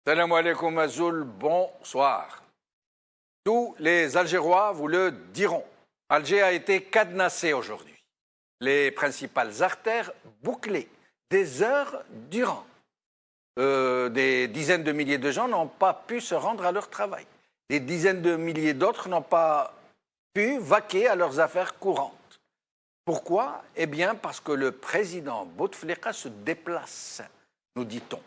Salam alaikum Azoul, bonsoir. Tous les Algérois vous le diront. Alger a été cadenassé aujourd'hui. Les principales artères bouclées, des heures durant. Des dizaines de milliers de gens n'ont pas pu se rendre à leur travail. Des dizaines de milliers d'autres n'ont pas pu vaquer à leurs affaires courantes. Pourquoi? Eh bien parce que le président Bouteflika se déplace, nous dit-on,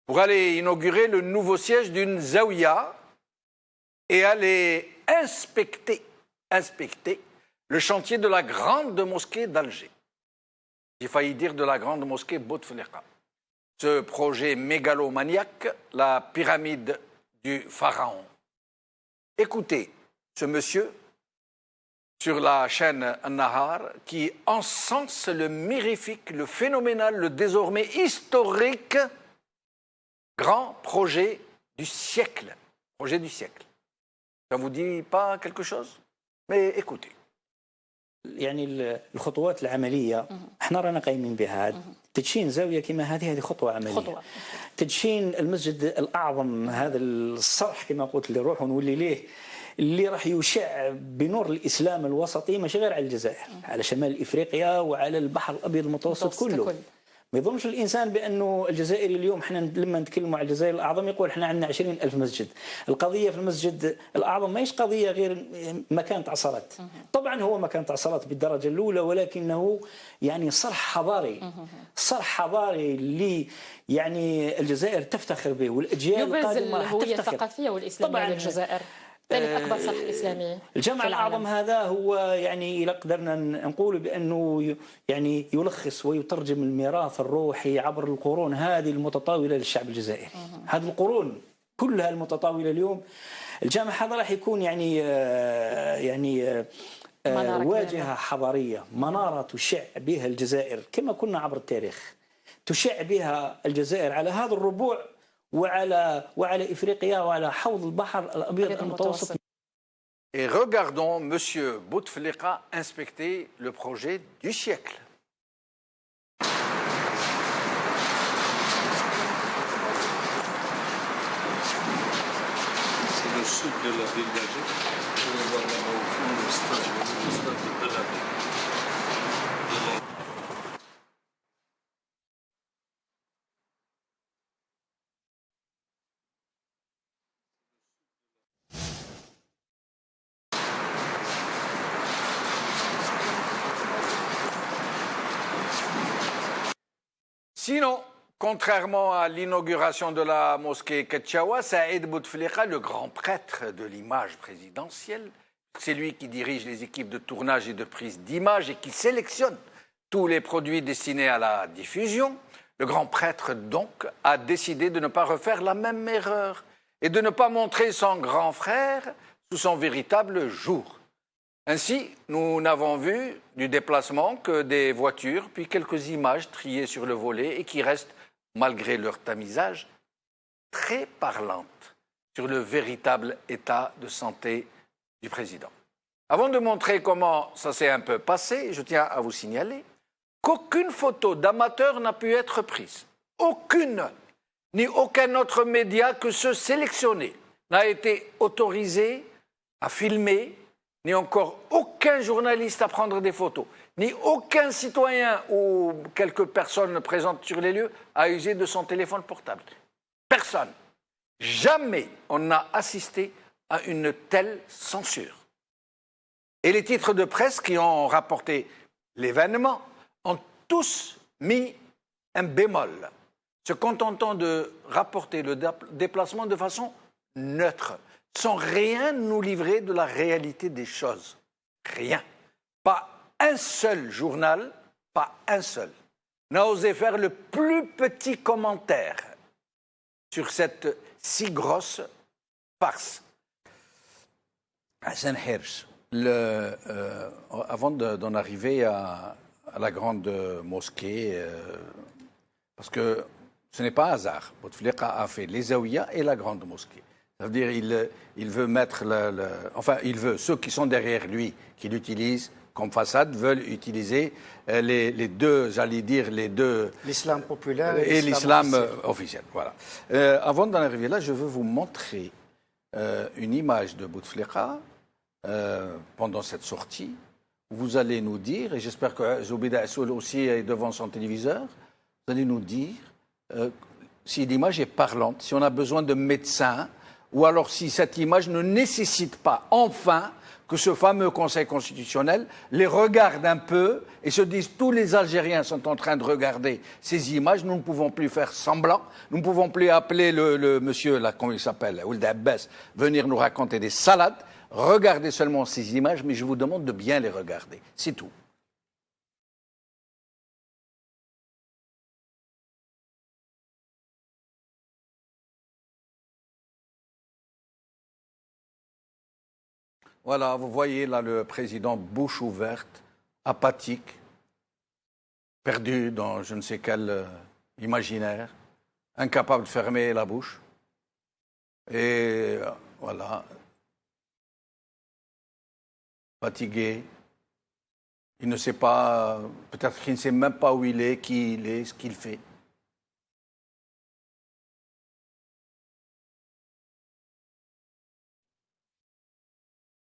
pour aller inaugurer le nouveau siège d'une zaouïa et aller inspecter le chantier de la grande mosquée d'Alger. J'ai failli dire de la grande mosquée Bouteflika. Ce projet mégalomaniaque, la pyramide du pharaon. Écoutez ce monsieur sur la chaîne An-Nahar qui encense le mirifique, le phénoménal, le désormais historique grand projet du siècle. Projet du siècle. Ça ne vous dit pas quelque chose? Mais écoutez. يعني الخطوات العمليه احنا رانا قايمين بها. تدشين زاويه كما هذه خطوه عمليه. تدشين المسجد الاعظم هذا الصرح كما قلت اللي نروح ونولي ليه اللي راح يشع بنور الاسلام الوسطي ماشي غير على الجزائر، على شمال افريقيا وعلى البحر الابيض المتوسط كله. ما يظنش الانسان بانه الجزائري اليوم احنا لما نتكلموا على الجزائر الاعظم يقول احنا عندنا 20,000 مسجد. القضيه في المسجد الاعظم ماهيش قضيه غير مكان تاع صلاه. طبعا هو مكان تاع صلاه بالدرجه الاولى، ولكنه يعني صرح حضاري. صرح حضاري اللي يعني الجزائر تفتخر به والاجيال القادمه راح تفتخر. الهويه الثقافيه والاسلاميه للجزائر. ثالث اكبر صرح اسلامي. الجمع الاعظم هذا هو يعني اذا قدرنا نقول بانه يعني يلخص ويترجم الميراث الروحي عبر القرون هذه المتطاوله للشعب الجزائري. هذه القرون كلها المتطاوله اليوم الجامع هذا راح يكون يعني واجهه حضاريه، مناره تشع بها الجزائر كما كنا عبر التاريخ. تشع بها الجزائر على هذا الربوع وعلى إفريقيا وعلى حوض البحر الأبيض المتوسط. Et regardons M. Bouteflika inspecter le projet du siècle. C'est le sud de la ville d'Alger. Je vais voir là-bas au fond le stade de Tel Aviv. Sinon, contrairement à l'inauguration de la mosquée Ketchaoua, Saïd Bouteflika, le grand prêtre de l'image présidentielle, c'est lui qui dirige les équipes de tournage et de prise d'images et qui sélectionne tous les produits destinés à la diffusion. Le grand prêtre, donc, a décidé de ne pas refaire la même erreur et de ne pas montrer son grand frère sous son véritable jour. Ainsi, nous n'avons vu du déplacement que des voitures, puis quelques images triées sur le volet et qui restent, malgré leur tamisage, très parlantes sur le véritable état de santé du président. Avant de montrer comment ça s'est un peu passé, je tiens à vous signaler qu'aucune photo d'amateur n'a pu être prise. Aucune, ni aucun autre média que ceux sélectionnés n'a été autorisé à filmer, ni encore aucun journaliste à prendre des photos, ni aucun citoyen ou quelques personnes présentes sur les lieux à user de son téléphone portable. Personne. Jamais on n'a assisté à une telle censure. Et les titres de presse qui ont rapporté l'événement ont tous mis un bémol, se contentant de rapporter le déplacement de façon neutre, sans rien nous livrer de la réalité des choses. Rien. Pas un seul journal, pas un seul, n'a osé faire le plus petit commentaire sur cette si grosse farce. Hassan Hirsch, avant d'en arriver à la grande mosquée, parce que ce n'est pas hasard, Bouteflika a fait les zaouïas et la grande mosquée. Ça veut dire il veut mettre enfin, il veut, ceux qui sont derrière lui, qui l'utilisent comme façade, veulent utiliser les deux, j'allais dire, les deux... L'islam populaire et l'islam officiel. Voilà. Avant d'en arriver là, je veux vous montrer une image de Bouteflika pendant cette sortie. Vous allez nous dire, et j'espère que Zoubida Assoul aussi est devant son téléviseur, vous allez nous dire si l'image est parlante, si on a besoin de médecins, ou alors si cette image ne nécessite pas, enfin, que ce fameux Conseil constitutionnel les regarde un peu et se dise tous les Algériens sont en train de regarder ces images, nous ne pouvons plus faire semblant, nous ne pouvons plus appeler le monsieur, là, comment il s'appelle, Ould Abbas, venir nous raconter des salades. Regardez seulement ces images, mais je vous demande de bien les regarder. C'est tout. Voilà, vous voyez là le président bouche ouverte, apathique, perdu dans je ne sais quel imaginaire, incapable de fermer la bouche. Et voilà, fatigué. Il ne sait pas, peut-être qu'il ne sait même pas où il est, qui il est, ce qu'il fait.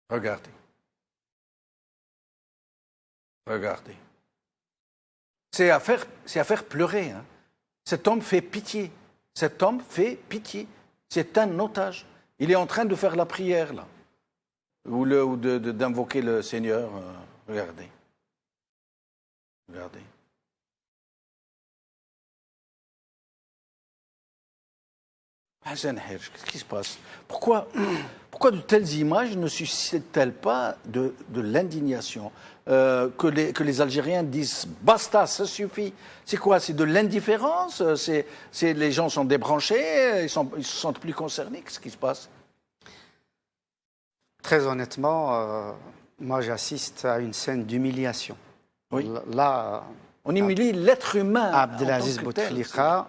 Regardez. Regardez. C'est à faire pleurer. Hein. Cet homme fait pitié. Cet homme fait pitié. C'est un otage. Il est en train de faire la prière, là. Ou d'invoquer le Seigneur. Regardez. Regardez. Hassan Hirsch, qu'est-ce qui se passe? Pourquoi de telles images ne suscitent-elles pas de l'indignation? Que les Algériens disent « basta, ça suffit ». C'est quoi? C'est de l'indifférence? Les gens sont débranchés? Ils ne se sentent plus concernés? Qu'est-ce qui se passe? Très honnêtement, moi j'assiste à une scène d'humiliation. Oui. Là, on humilie l'être humain. Abdelaziz Bouteflika,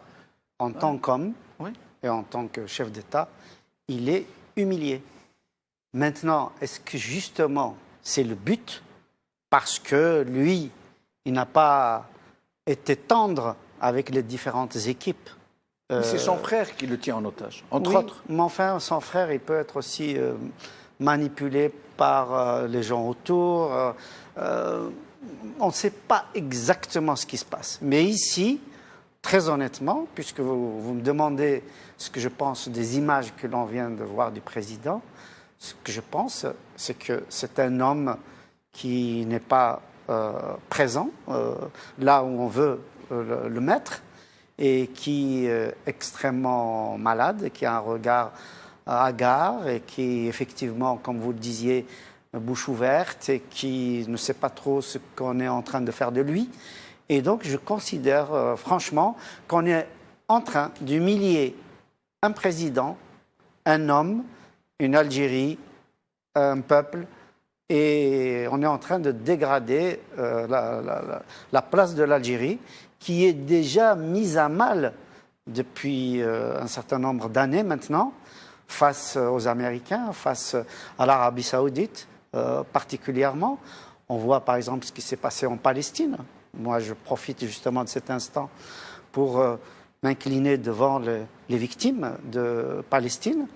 en tant qu'homme, oui, et en tant que chef d'État, il est humilié. Maintenant, est-ce que justement c'est le but? Parce que lui, il n'a pas été tendre avec les différentes équipes. C'est son frère qui le tient en otage, entre oui, autres. Mais enfin, son frère, il peut être aussi manipulé par les gens autour. On ne sait pas exactement ce qui se passe. Mais ici, très honnêtement, puisque vous me demandez ce que je pense des images que l'on vient de voir du président, ce que je pense, c'est que c'est un homme qui n'est pas présent là où on veut le mettre et qui est extrêmement malade, qui a un regard hagard et qui, effectivement, comme vous le disiez, bouche ouverte et qui ne sait pas trop ce qu'on est en train de faire de lui. Et donc, je considère franchement qu'on est en train d'humilier un président, un homme, une Algérie, un peuple, et on est en train de dégrader la place de l'Algérie, qui est déjà mise à mal depuis un certain nombre d'années maintenant, face aux Américains, face à l'Arabie saoudite particulièrement. On voit par exemple ce qui s'est passé en Palestine. Moi, je profite justement de cet instant pour m'incliner devant les victimes de Palestine.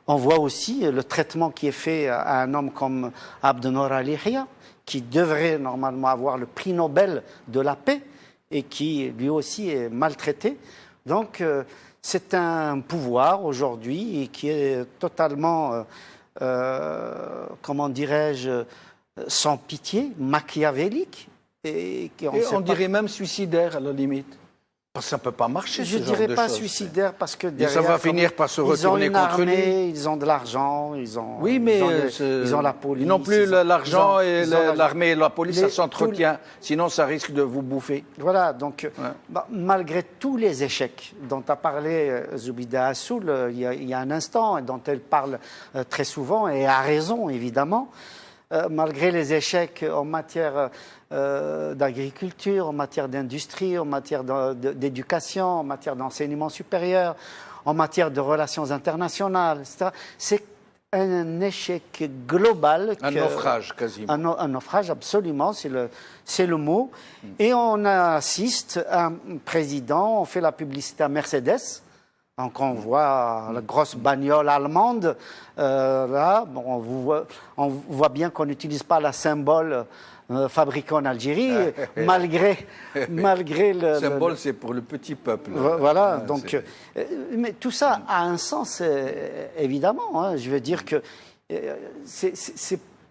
On voit aussi le traitement qui est fait à un homme comme Abdenour Ali Yahya, qui devrait normalement avoir le prix Nobel de la paix et qui lui aussi est maltraité. Donc c'est un pouvoir aujourd'hui qui est totalement, comment dirais-je, sans pitié, machiavélique. Et on dirait même suicidaire à la limite. Parce que ça ne peut pas marcher. Je ne dirais pas suicidaire parce que derrière, ça va finir par se retourner contre lui. Ils ont de l'argent, ils ont, oui, mais ils ont la police. Ils n'ont plus l'argent et l'armée et la police, ça s'entretient. Sinon, ça risque de vous bouffer. Voilà, donc malgré tous les échecs dont a parlé Zoubida Assoul il y a un instant, et dont elle parle très souvent, et à raison évidemment, malgré les échecs en matière d'agriculture, en matière d'industrie, en matière d'éducation, en matière d'enseignement supérieur, en matière de relations internationales, etc. C'est un échec global. Un naufrage, quasiment. Un naufrage, absolument, c'est le mot. Et on assiste à un président, on fait la publicité à Mercedes. Donc on voit la grosse bagnole allemande. Là, bon, on voit bien qu'on n'utilise pas la symbole fabriqué en Algérie, malgré le symbole, c'est pour le petit peuple. Voilà, donc, mais tout ça a un sens, évidemment. Hein. Je veux dire que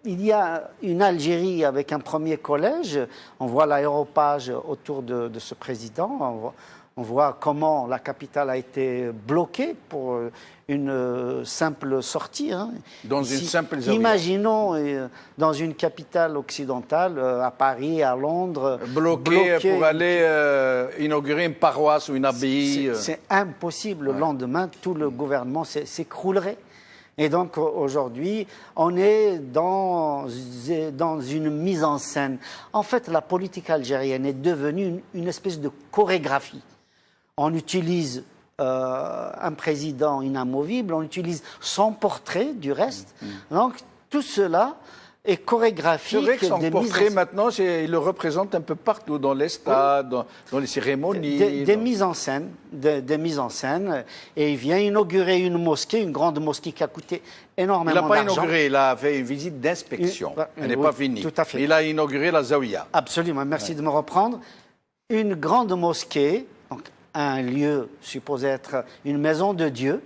il y a une Algérie avec un premier collège. On voit l'aéropage autour de ce président. On voit comment la capitale a été bloquée pour une simple sortie. Hein. Dans une simple zaouia. Imaginons dans une capitale occidentale, à Paris, à Londres, bloqué pour aller inaugurer une paroisse ou une abbaye. C'est impossible. Le lendemain, tout le gouvernement s'écroulerait. Et donc aujourd'hui, on est dans une mise en scène. En fait, la politique algérienne est devenue une espèce de chorégraphie. On utilise un président inamovible, on utilise son portrait du reste. Donc tout cela est chorégraphique. C'est vrai que son portrait maintenant, il le représente un peu partout, dans les stades, dans les cérémonies. Des mises en scène, des mises en scène. Et il vient inaugurer une mosquée, une grande mosquée qui a coûté énormément d'argent. Il n'a pas inauguré, il a fait une visite d'inspection. Elle n'est pas finie. Tout à fait. Il a inauguré la Zaouia. Absolument, merci de me reprendre. Une grande mosquée, donc un lieu supposé être une maison de Dieu,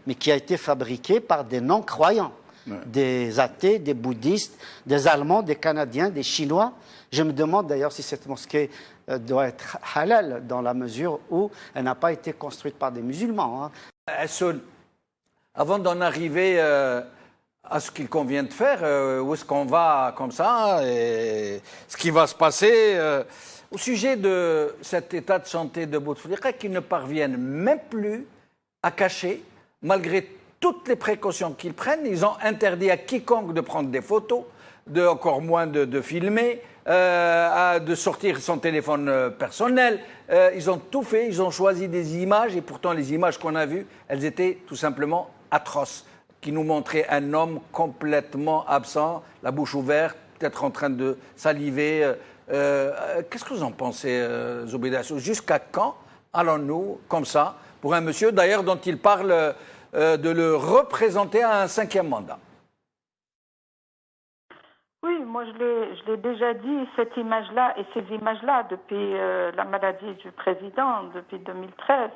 mais qui a été fabriqué par des non-croyants. Des athées, des bouddhistes, des Allemands, des Canadiens, des Chinois. Je me demande d'ailleurs si cette mosquée doit être halal dans la mesure où elle n'a pas été construite par des musulmans. Hein. Avant d'en arriver à ce qu'il convient de faire, où est-ce qu'on va comme ça, et ce qui va se passer au sujet de cet état de santé de Bouteflika qui ne parviennent même plus à cacher, malgré toutes les précautions qu'ils prennent. Ils ont interdit à quiconque de prendre des photos, encore moins de filmer, de sortir son téléphone personnel. Ils ont tout fait, ils ont choisi des images, et pourtant les images qu'on a vues, elles étaient tout simplement atroces, qui nous montraient un homme complètement absent, la bouche ouverte, peut-être en train de saliver. Qu'est-ce que vous en pensez, Zobeida? Jusqu'à quand allons-nous comme ça pour un monsieur, d'ailleurs, dont il parle de le représenter à un 5e mandat? Oui, moi je l'ai déjà dit, cette image-là et ces images-là depuis la maladie du président, depuis 2013,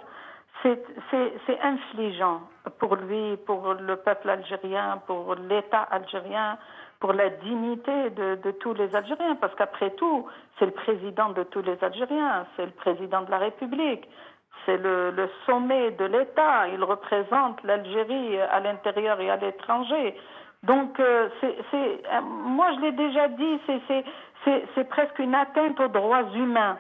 c'est infligeant pour lui, pour le peuple algérien, pour l'État algérien, pour la dignité de tous les Algériens, parce qu'après tout, c'est le président de tous les Algériens, c'est le président de la République, c'est le sommet de l'État, il représente l'Algérie à l'intérieur et à l'étranger. Donc, moi je l'ai déjà dit, c'est presque une atteinte aux droits humains,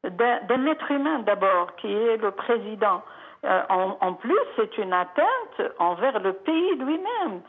d'un être humain d'abord, qui est le président. En plus, c'est une atteinte envers le pays lui-même.